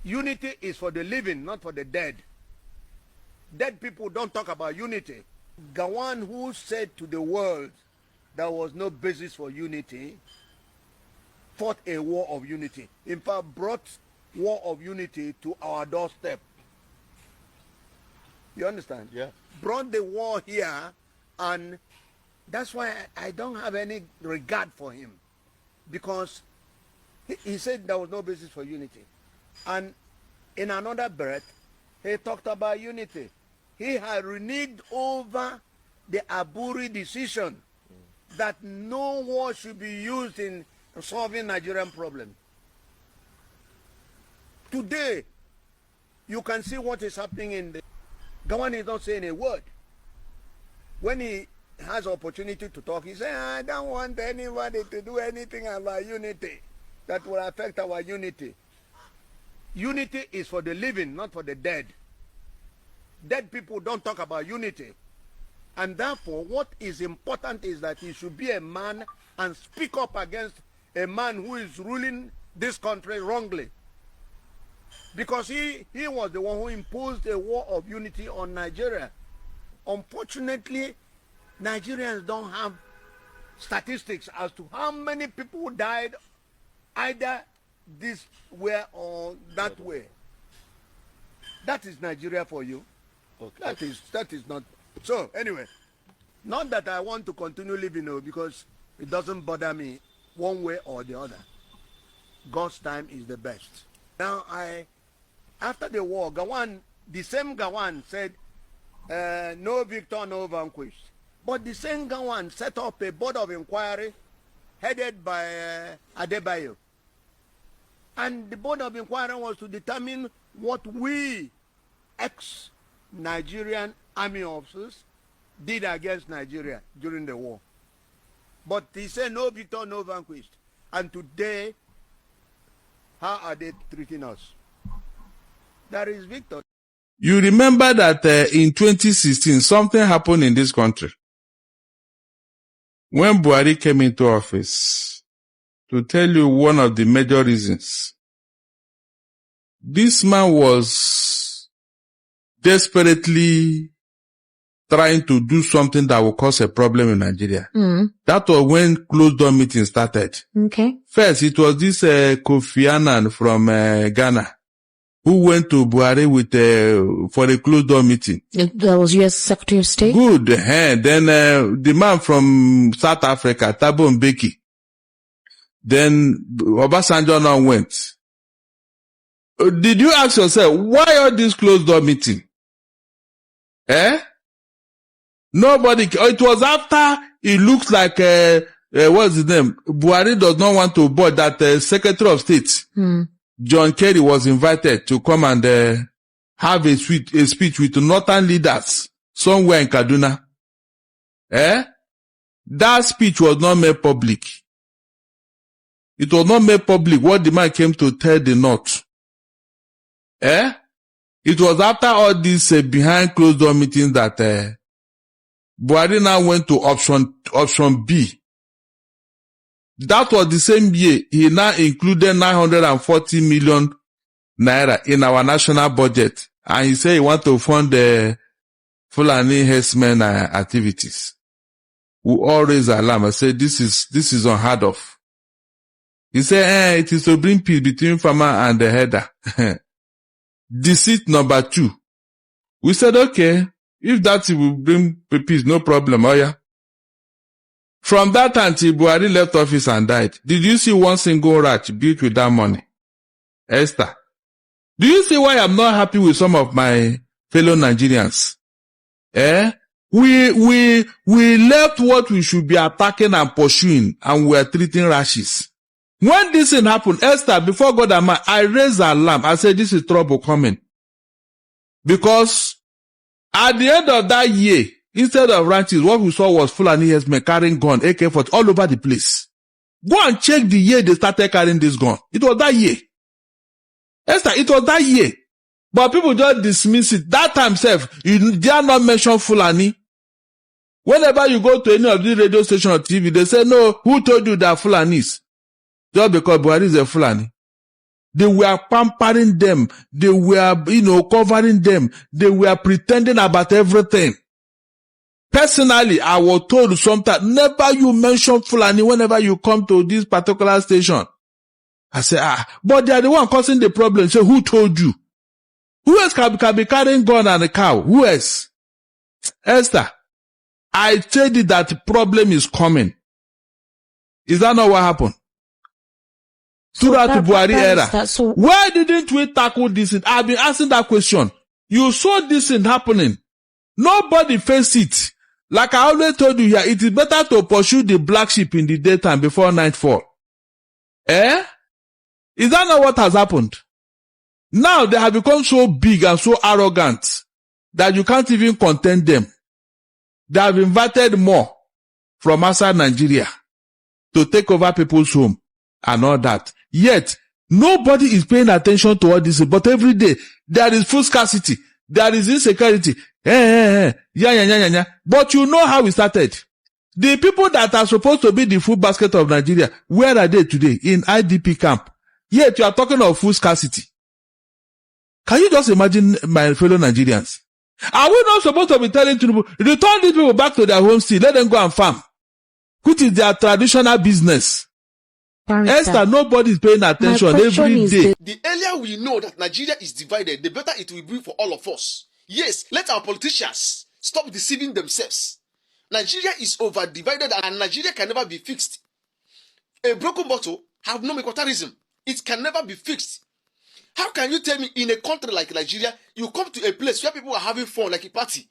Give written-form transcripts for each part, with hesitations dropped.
Unity is for the living, not for the dead. Dead people don't talk about unity. Gowon, who said to the world there was no basis for unity, fought a war of unity. In fact, brought war of unity to our doorstep. You understand? Yeah. Brought the war here, and that's why I don't have any regard for him. Because he said there was no basis for unity. And in another breath, he talked about unity. He had reneged over the Aburi decision that no war should be used in solving Nigerian problem. Today, you can see what is happening in the... Gowon is not saying a word. When he has opportunity to talk, he says, I don't want anybody to do anything about unity that will affect our unity. Unity is for the living, not for the dead. Dead people don't talk about unity. And therefore, what is important is that he should be a man and speak up against a man who is ruling this country wrongly. Because he was the one who imposed a war of unity on Nigeria. Unfortunately, Nigerians don't have statistics as to how many people died either this way or that way. That is Nigeria for you. Okay. That is not. So anyway, not that I want to continue living, because it doesn't bother me one way or the other. God's time is the best. Now after the war, the same Gowon said, no victor, no vanquished. But the same Gowon set up a board of inquiry headed by Adebayo. And the board of inquiry was to determine what we, ex-Nigerian army officers, did against Nigeria during the war. But he said no victor, no vanquished. And today, how are they treating us? There is victory. You remember that in 2016, something happened in this country. When Buhari came into office, to tell you one of the major reasons, this man was desperately trying to do something that will cause a problem in Nigeria. That was when closed door meeting started. Okay. First, it was this Kofi Annan from Ghana who went to Buhari with for a closed door meeting. That was U.S. Secretary of State? Good. Then the man from South Africa, Thabo Mbeki. Then Obasanjo now went. Did you ask yourself, why all this closed door meeting? Nobody, it was after it looks like, what's his name? Buhari does not want to board that Secretary of State, John Kerry, was invited to come and have a speech with northern leaders somewhere in Kaduna. That speech was not made public. It was not made public what the man came to tell the North. It was after all this behind closed door meetings that Buhari now went to option B. That was the same year he now included 940 million naira in our national budget, and he said he want to fund the Fulani herdsmen activities. We all raised alarm and said this is unheard of. He said it is to bring peace between farmer and the herder. Deceit number 2. We said, okay, if that will bring peace, no problem. Oh yeah. From that time till Buhari left office and died, did you see one single ranch built with that money? Esther, do you see why I'm not happy with some of my fellow Nigerians? We left what we should be attacking and pursuing, and we are treating rashes. When this thing happened, Esther, before God and man, I raised alarm. I said, this is trouble coming. Because at the end of that year, instead of ranches, what we saw was Fulani herdsmen carrying gun, AK-40, all over the place. Go and check the year they started carrying this gun. It was that year. Esther, it was that year. But people just dismiss it. That time, you dare not mention Fulani. Whenever you go to any of these radio stations or TV, they say, no, who told you they are Fulanis? Just because Buhari is a Fulani. They were pampering them. They were, covering them. They were pretending about everything. Personally, I was told sometimes, never you mention Fulani whenever you come to this particular station. I say, but they are the one causing the problem. So who told you? Who else can be carrying gun and a cow? Who else? Esther, I told you that problem is coming. Is that not what happened? Throughout the Buhari era. Why didn't we tackle this? I've been asking that question. You saw this thing happening. Nobody faced it. Like I always told you here, it is better to pursue the black sheep in the daytime before nightfall. Is that not what has happened? Now they have become so big and so arrogant that you can't even contain them. They have invited more from outside Nigeria to take over people's home and all that. Yet, nobody is paying attention to all this. But every day, there is food scarcity. There is insecurity. But you know how we started. The people that are supposed to be the food basket of Nigeria, where are they today? In IDP camp. Yet you are talking of food scarcity. Can you just imagine, my fellow Nigerians? Are we not supposed to be telling people, return these people back to their home state, let them go and farm, which is their traditional business? Esther, nobody is paying attention every day. The earlier we know that Nigeria is divided, the better it will be for all of us. Yes, let our politicians stop deceiving themselves. Nigeria is over-divided and Nigeria can never be fixed. A broken bottle have no mecotalism. It can never be fixed. How can you tell me in a country like Nigeria, you come to a place where people are having fun like a party?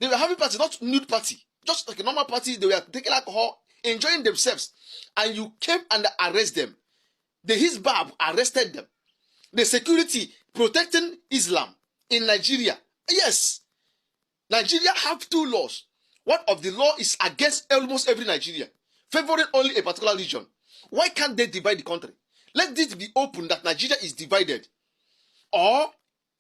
They were having party, not nude party. Just like a normal party, they were taking alcohol, enjoying themselves. And you came and arrest them. The Hizbab arrested them. The security protecting Islam in Nigeria. Yes. Nigeria have two laws. One of the law is against almost every Nigerian, favoring only a particular region. Why can't they divide the country? Let it be open that Nigeria is divided. Or,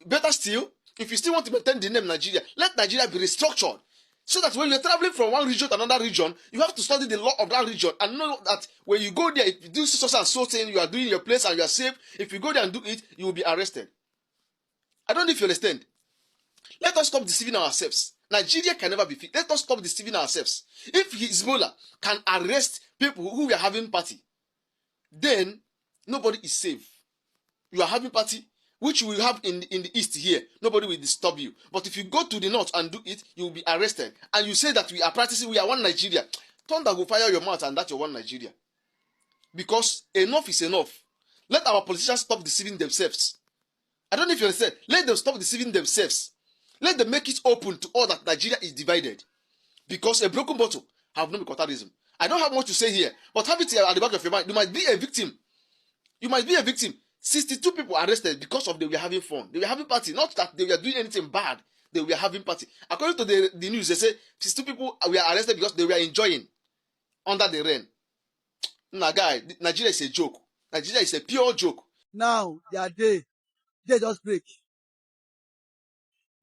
better still, if you still want to maintain the name Nigeria, let Nigeria be restructured. So that when you're traveling from one region to another region, you have to study the law of that region and know that when you go there, if you do so and so thing, you are doing your place and you are safe. If you go there and do it, you will be arrested. I don't know if you understand. Let us stop deceiving ourselves. Nigeria can never be fixed. Let us stop deceiving ourselves. If Hezbollah can arrest people who were having party, then nobody is safe. You are having party, which you will have in the east here. Nobody will disturb you. But if you go to the north and do it, you will be arrested. And you say that we are practicing, we are one Nigeria. Thunder will fire your mouth and that you're one Nigeria. Because enough is enough. Let our politicians stop deceiving themselves. I don't know if you understand. Let them stop deceiving themselves. Let them make it open to all that Nigeria is divided. Because a broken bottle have no mecotalism. I don't have much to say here, but have it at the back of your mind. You might be a victim. You might be a victim. 62 people arrested because of they were having fun. They were having party. Not that they were doing anything bad. They were having party. According to the news, they say 62 people were arrested because they were enjoying under the rain. Nah, guy, Nigeria is a joke. Nigeria is a pure joke. Now, their day just break.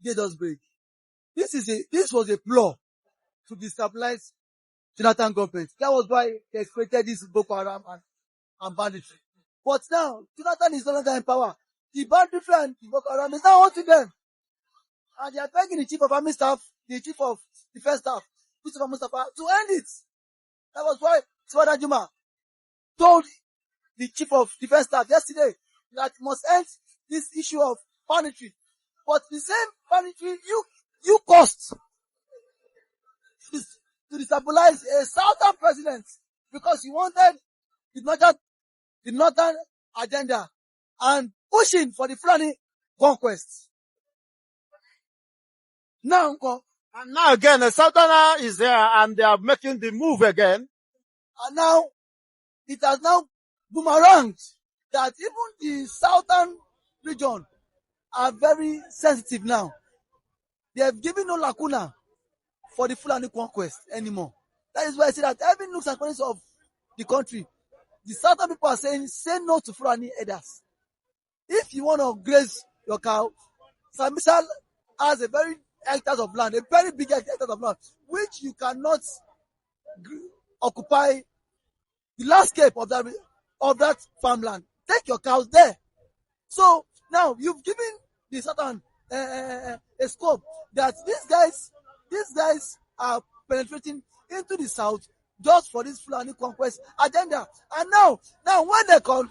They just break. This was a ploy to destabilize Jonathan government. That was why they created this Boko Haram and banditry. But now, Jonathan is no longer in power. The banditry and the Boko Haram is now haunting them. And they are begging the chief of army staff, the chief of defense staff, Christopher Mustafa, to end it. That was why Swada Juma told the chief of defense staff yesterday that must end this issue of banditry. But the same banditry you caused to destabilize a southern president because you wanted the northern agenda and pushing for the Fulani conquest. Now again, the southerner is there and they are making the move again. And now it has now boomeranged that even the southern region are very sensitive now. They have given no lacuna for the Fulani conquest anymore. That is why I say that every nooks and corners of the country, the southern people are saying, say no to Fulani herders. If you want to graze your cow, Sambisa has a very hectares of land, a very big hectares of land, which you cannot occupy the landscape of that farmland. Take your cows there. So now you've given the Satan a scope that these guys are penetrating into the south just for this Fulani conquest agenda. And now when they could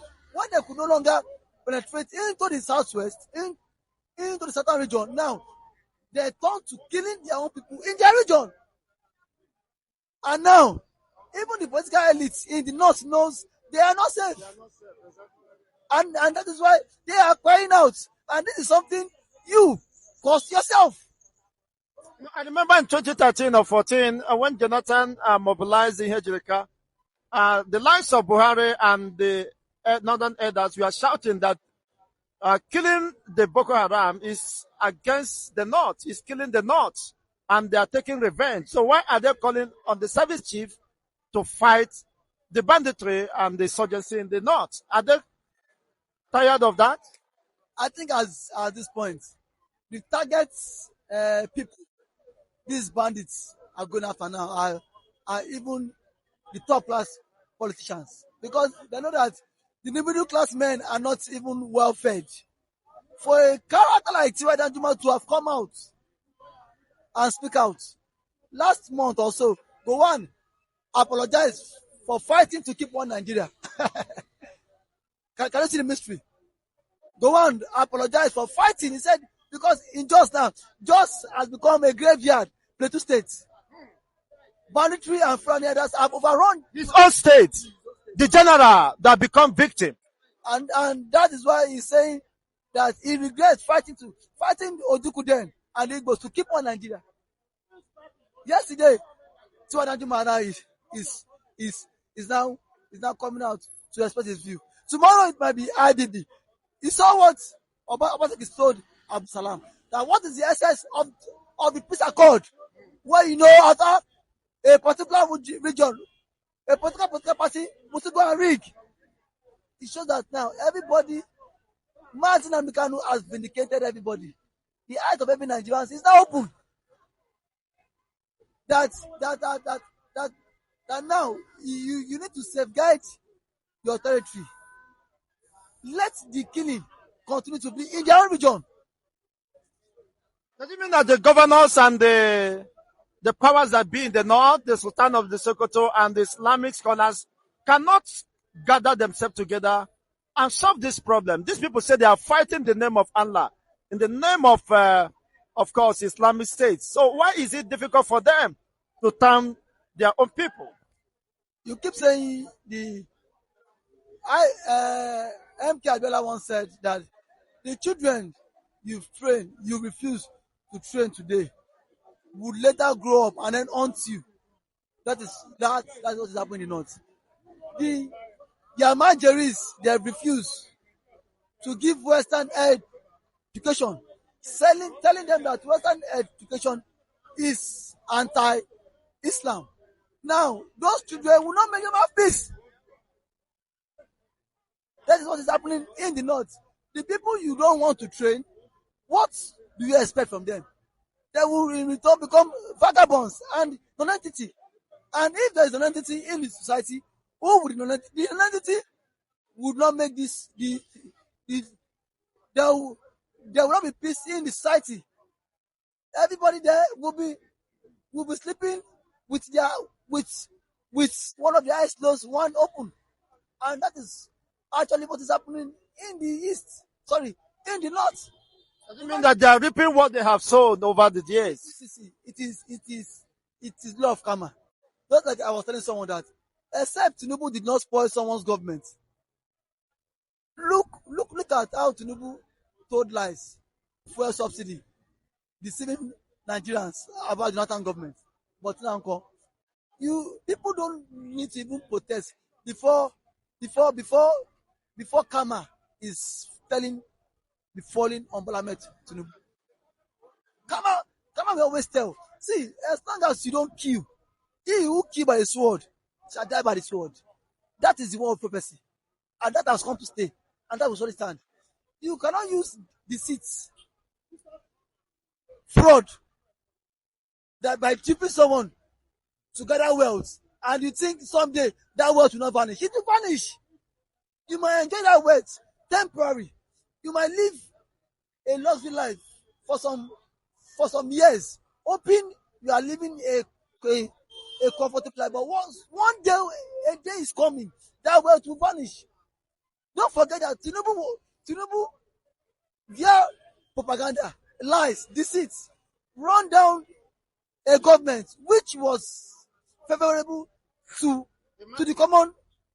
no longer penetrate into the southwest, into the southern region, now they turn to killing their own people in their region. And now, even the political elites in the north knows they are not safe. And that is why they are crying out. And this is something you caused yourself. I remember in 2013 or 14, when Jonathan mobilized in Hejrika, the likes of Buhari and the northern elders were shouting that killing the Boko Haram is against the north, is killing the north, and they are taking revenge. So why are they calling on the service chief to fight the banditry and the insurgency in the north? Are they tired of that? I think at this point, the target people these bandits are going after now are even the top class politicians, because they know that the middle class men are not even well fed. For a character like Tiwa Danjuma to have come out and speak out last month or so, Gowon apologized for fighting to keep one Nigeria. Can you see the mystery? Gowon apologized for fighting. He said because in Jos now, Jos has become a graveyard. Plateau State, banditry and Fulani others have overrun his own state, the general that become victim. And that is why he's saying that he regrets fighting Ojukwu then and Igbos to keep on Nigeria. Yesterday, Tiwa Danjuma is now coming out to express his view. Tomorrow it might be IDB. You saw what Obaseki told Abdul Salam, that what is the essence of the peace accord, where you know after a particular region, a political party must go and rig. It shows that now everybody, Martin and Mikanu has vindicated everybody. The eyes of every Nigerian is now open. That now you need to safeguard your territory. Let the killing continue to be in their own region. Does it mean that the governors and the powers that be in the north, the Sultan of the Sokoto and the Islamic scholars cannot gather themselves together and solve this problem? These people say they are fighting in the name of Allah, in the name of course, Islamic State. So why is it difficult for them to turn their own people? You keep saying MK Abiola once said that the children you've trained, you refuse to train today, would later grow up and then haunt you. That's what is happening in the north. The Yamajeris, they have refused to give Western education, telling them that Western education is anti-Islam. Now, those children will not make them have peace. That is what is happening in the north. The people you don't want to train, what do you expect from them? They will in return become vagabonds and non-entity. And if there is an entity in the society, who would the non-entity would not make this there will not be peace in the society. Everybody there will be sleeping with one of their eyes closed, one open. And that is actually what is happening in the north. Does it mean that they are reaping what they have sown over the years? It is law of karma. Just like I was telling someone that, except Tinubu did not spoil someone's government. Look at how Tinubu told lies, fuel subsidy, deceiving Nigerians about the Jonathan government. But now, people don't need to even protest before karma is falling on Bola Ahmed Tinubu. Karma will always tell. See, as long as you don't kill, he who kill by the sword shall die by the sword. That is the word of prophecy. And that has come to stay. And that will surely stand. You cannot use deceit, fraud, that by duping someone to gather wealth, and you think someday that wealth will not vanish. It will vanish. You might enjoy that wealth temporary. You might live a luxury life for some years, hoping you are living a comfortable life. But one day, a day is coming that wealth will vanish. Don't forget that Tinubu via propaganda, lies, deceit, run down a government which was favorable to the common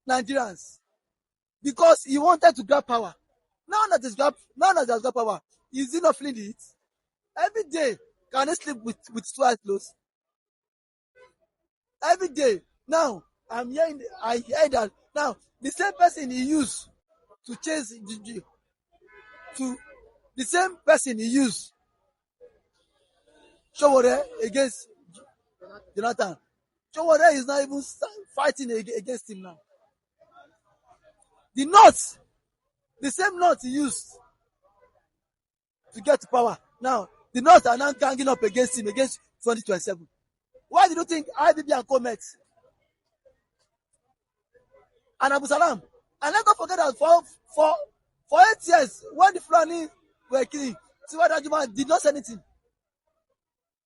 Nigerians because he wanted to grab power. Now that he has got power, is he not feeling it? Every day, can he sleep with two eyes closed? Every day. Now, I hear that now the same person he used to chase to the same person he used Showore against Jonathan. Showore is not even fighting against him now. The same knot he used to get to power. Now, the North are now ganging up against him against 2027. Why do you think IBB and Co met? And Abu Salam. And let's not forget that for 8 years, when the Fulani were killing, Siwada Juma did not say anything.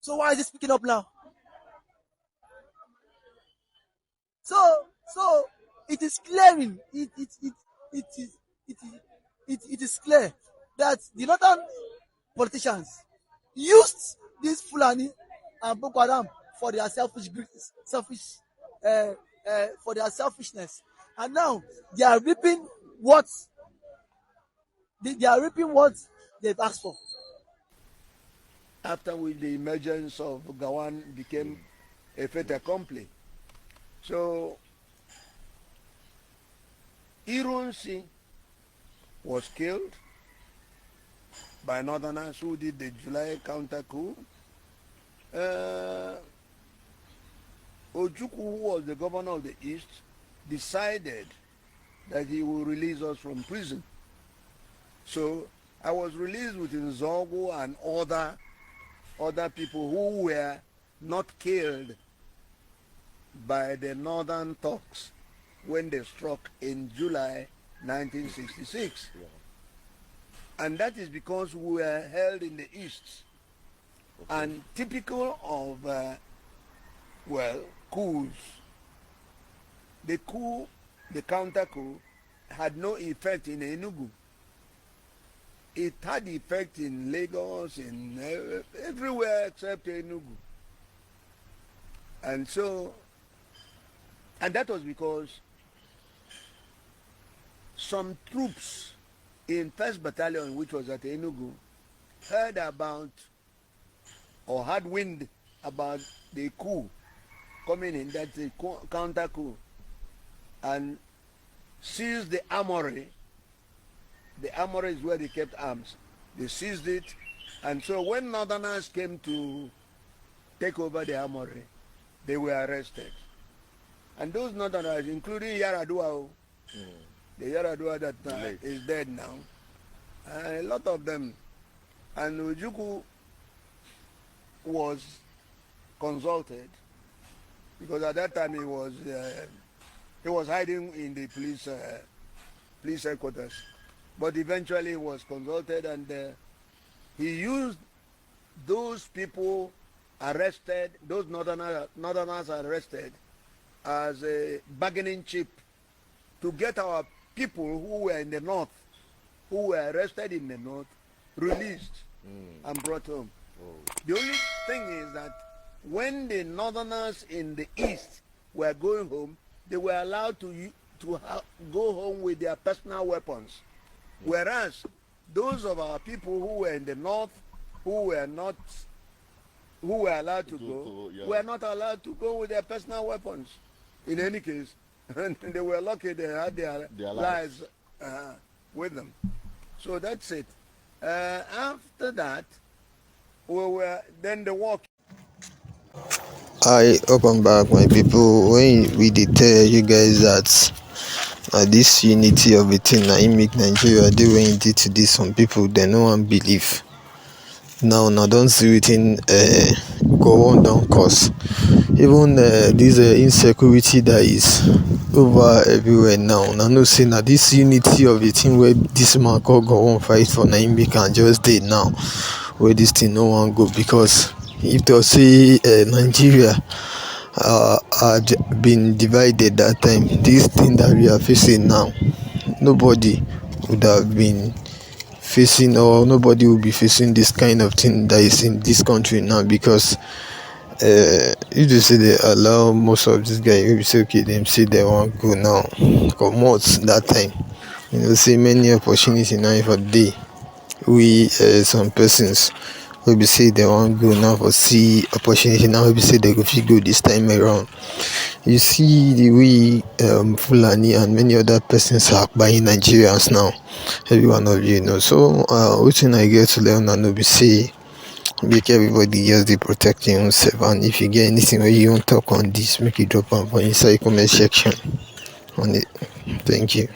So why is he speaking up now? So it is clearing. It is clear that the northern politicians used this Fulani and Boko Haram for their for their selfishness, and now they are reaping what they've asked for. After which the emergence of Gowon became a fait accompli. So Irunsi was killed by Northerners who did the July counter coup. Ojukwu, who was the governor of the East, decided that he will release us from prison. So I was released with Nzogo and other people who were not killed by the Northern Turks when they struck in July 1966. Yeah. And that is because we were held in the East. Okay. And typical of, coups, the counter coup, had no effect in Enugu. It had effect in Lagos, in everywhere except Enugu. And that was because some troops in 1st Battalion, which was at Enugu, heard about or had wind about the coup coming in, that's the counter coup, and seized the armory. The armory is where they kept arms. They seized it, and so when Northerners came to take over the armory, they were arrested. And those Northerners, including Yaradua, the Yaradua that is dead now, a lot of them, and Ojukwu was consulted because at that time he was hiding in the police headquarters. But eventually he was consulted, and he used those people arrested, those Northerners arrested, as a bargaining chip to get our people who were in the North, who were arrested in the North, released and brought home. Oh. The only thing is that when the Northerners in the East were going home, they were allowed to go home with their personal weapons. Whereas those of our people who were in the North, who were allowed to go, were not allowed to go with their personal weapons. In any case, and they were lucky they had their lives with them. So that's it. After that, then the war. I open back, my people. When we did tell you guys that this unity of a thing, I make Nigeria do when it did to this, some people they no one believe. now I don't see wetin Gowon don cause. Even this insecurity that is over everywhere now. I know say na this unity of the thing where this man called Gowon fight for na him make am just dey now where this thing no wan go, because if they say Nigeria had been divided that time, this thing that we are facing now, nobody would have been facing, or nobody will be facing this kind of thing that is in this country now, because if they say they allow most of these guys, maybe say okay, them say they want go now, comot that time. Say many opportunity now for the day. We some persons will be say they want go now for see opportunity now. We say they go fit go this time around. You see the way Fulani and many other persons are buying Nigerians now. Every one of you know. So wetin I get to learn and no be say make everybody just dey protect your own self, and if you get anything where you want talk on this, make you drop am for inside comment section on it. Thank you.